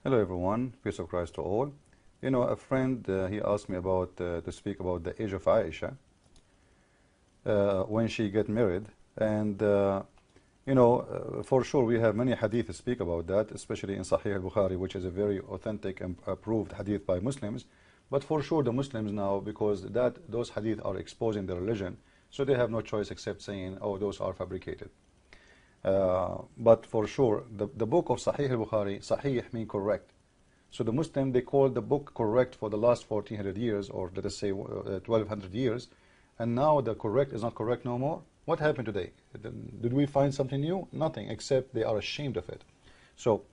Hello everyone, peace of Christ to all. You know, a friend, he asked me about to speak about the age of Aisha when she get married, and for sure we have many hadith to speak about that, especially in Sahih al-Bukhari, which is a very authentic and approved hadith by Muslims. But for sure the Muslims now, because those hadith are exposing their religion, so they have no choice except saying, oh, those are fabricated. But for sure, the book of Sahih al-Bukhari, Sahih means correct. So the Muslim, they call the book correct for the last 1400 years, or let us say 1200 years, and now the correct is not correct no more. What happened today? Did we find something new? Nothing, except they are ashamed of it. So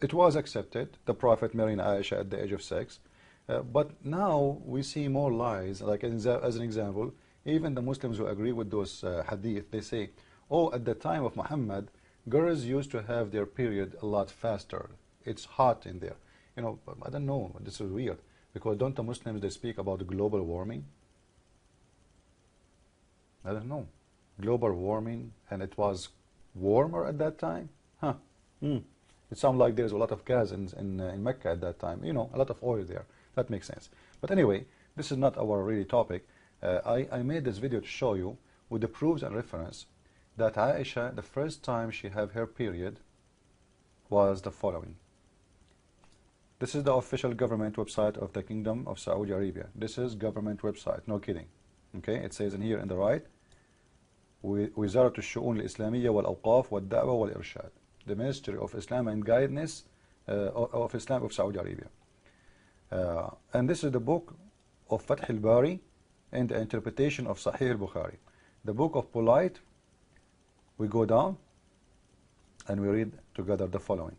it was accepted, the Prophet marrying Aisha at the age of 6, but now we see more lies. Like as an example, even the Muslims who agree with those hadith, they say, oh, at the time of Muhammad, girls used to have their period a lot faster. It's hot in there. You know, I don't know, this is weird, because don't the Muslims, they speak about global warming? I don't know. Global warming, and it was warmer at that time? Huh. It sounds like there's a lot of gas in Mecca at that time. You know, a lot of oil there. That makes sense. But anyway, this is not our really topic. I made this video to show you with the proofs and reference that Aisha, the first time she had her period was the following. This is the official government website of the Kingdom of Saudi Arabia. This is government website, no kidding. Okay, it says in here on the right, وزارة الشؤون الإسلامية والأوقاف والدعوة والإرشاد. The Ministry of Islam and Guidance of Islam of Saudi Arabia. And this is the book of Fath al-Bari and the interpretation of Sahih al-Bukhari. The book of Polite, we go down and we read together the following.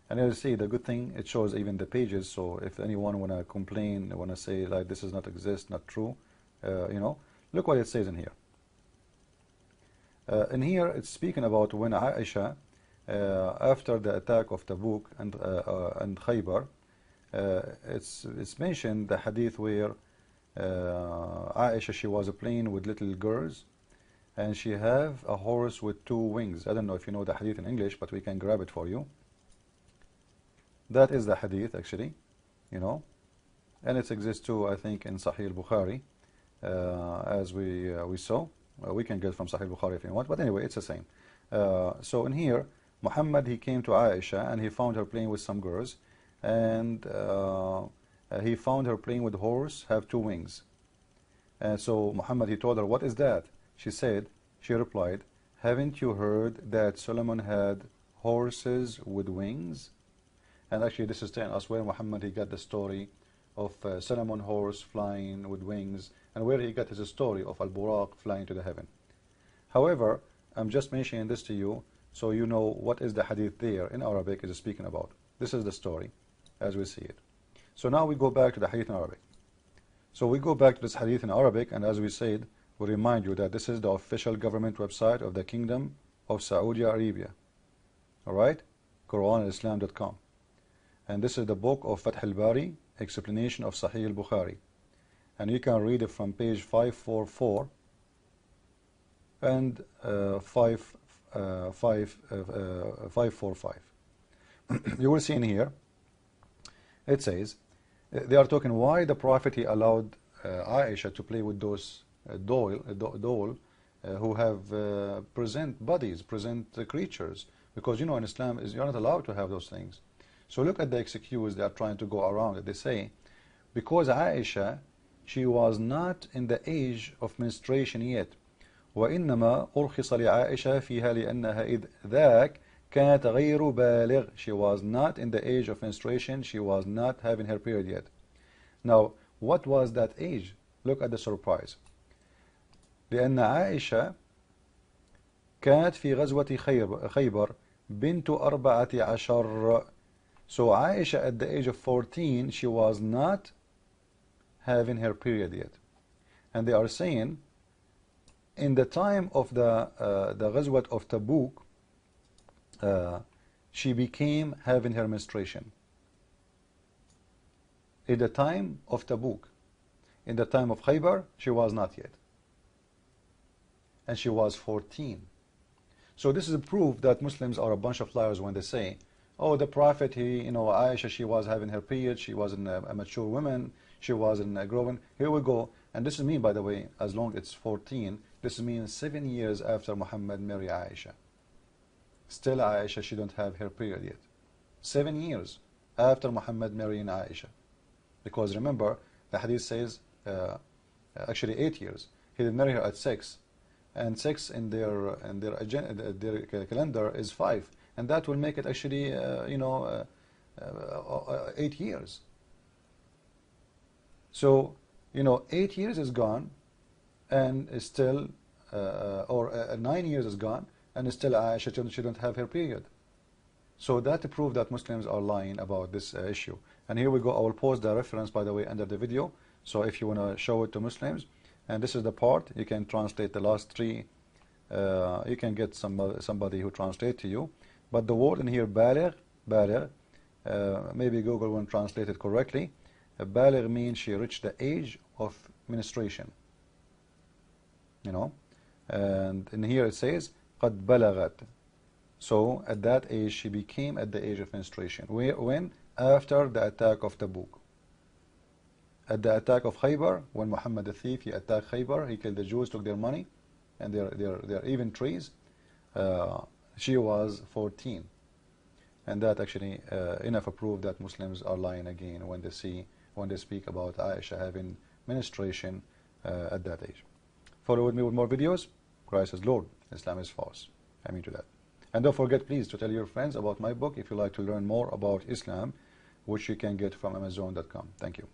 And you'll see the good thing, it shows even the pages, so if anyone want to complain, want to say like this does not exist, not true, look what it says in here. In here it's speaking about when Aisha, after the attack of Tabuk and Khaybar, it's mentioned the hadith where Aisha, she was playing with little girls, and she have a horse with 2 wings. I don't know if you know the hadith in English, but we can grab it for you. That is the hadith actually, and it exists too, I think, in Sahih al-Bukhari, as we saw. We can get from Sahih al-Bukhari if you want, but anyway, it's the same. So in here, Muhammad, he came to Aisha and he found her playing with some girls, and he found her playing with horse have 2 wings. And so Muhammad, he told her, what is that? She replied, haven't you heard that Solomon had horses with wings? And actually this is telling us where Muhammad, he got the story of Solomon horse flying with wings, and where he got his story of Al-Buraq flying to the heaven. However, I'm just mentioning this to you so you know what is the hadith there in Arabic is speaking about. This is the story as we see it. So now we go back to the hadith in Arabic. So we go back to this hadith in Arabic, and as we said, we remind you that this is the official government website of the Kingdom of Saudi Arabia. Alright? QuranAndIslam.com. And this is the book of Fath al-Bari, explanation of Sahih al-Bukhari. And you can read it from page 544 and 545. You will see in here, it says, they are talking why the Prophet, he allowed Aisha to play with those doll who have present bodies, present creatures, because in Islam you're not allowed to have those things. So look at the excuse they are trying to go around it. They say because Aisha, she was not in the age of menstruation yet. وإنما أرخص لعائشة فيها لأنها إذ ذاك كانت غير بالغ. She was not in the age of menstruation. She was not having her period yet. Now, what was that age? Look at the surprise. لأن عائشة كانت في غزوة خيبر بنت 14. So Aisha at the age of 14, she was not having her period yet. And they are saying in the time of the Ghazwat of Tabuk, she became having her menstruation. In the time of Tabuk. In the time of Khaybar, she was not yet. And she was 14. So this is a proof that Muslims are a bunch of liars when they say, oh, the Prophet, Aisha, she was having her period, she wasn't a mature woman, she wasn't growing. Here we go. And this is mean, by the way, as long as it's 14, this means 7 years after Muhammad married Aisha. Still Aisha, she don't have her period yet. 7 years after Muhammad marrying Aisha. Because remember, the hadith says, actually 8 years. He did marry her at 6. And 6 in their calendar is 5. And that will make it actually, 8 years. So, 8 years is gone, and is still, 9 years is gone, and still Aisha, she don't have her period. So that proves that Muslims are lying about this issue. And here we go. I will post the reference, by the way, under the video. So if you want to show it to Muslims, and this is the part, you can translate the last 3. You can get somebody who translate to you. But the word in here, baligh, maybe Google won't translate it correctly. Baligh means she reached the age of menstruation. And in here it says, قد بلغت. So at that age, she became at the age of menstruation. When? After the attack of Tabuk. At the attack of Khaybar, when Muhammad the thief, he attacked Khaybar, he killed the Jews, took their money, and their even trees. She was 14. And that actually enough proof that Muslims are lying again when they speak about Aisha having menstruation at that age. Follow with me with more videos. Christ is Lord, Islam is false. I mean to that. And don't forget, please, to tell your friends about my book if you like to learn more about Islam, which you can get from Amazon.com. Thank you.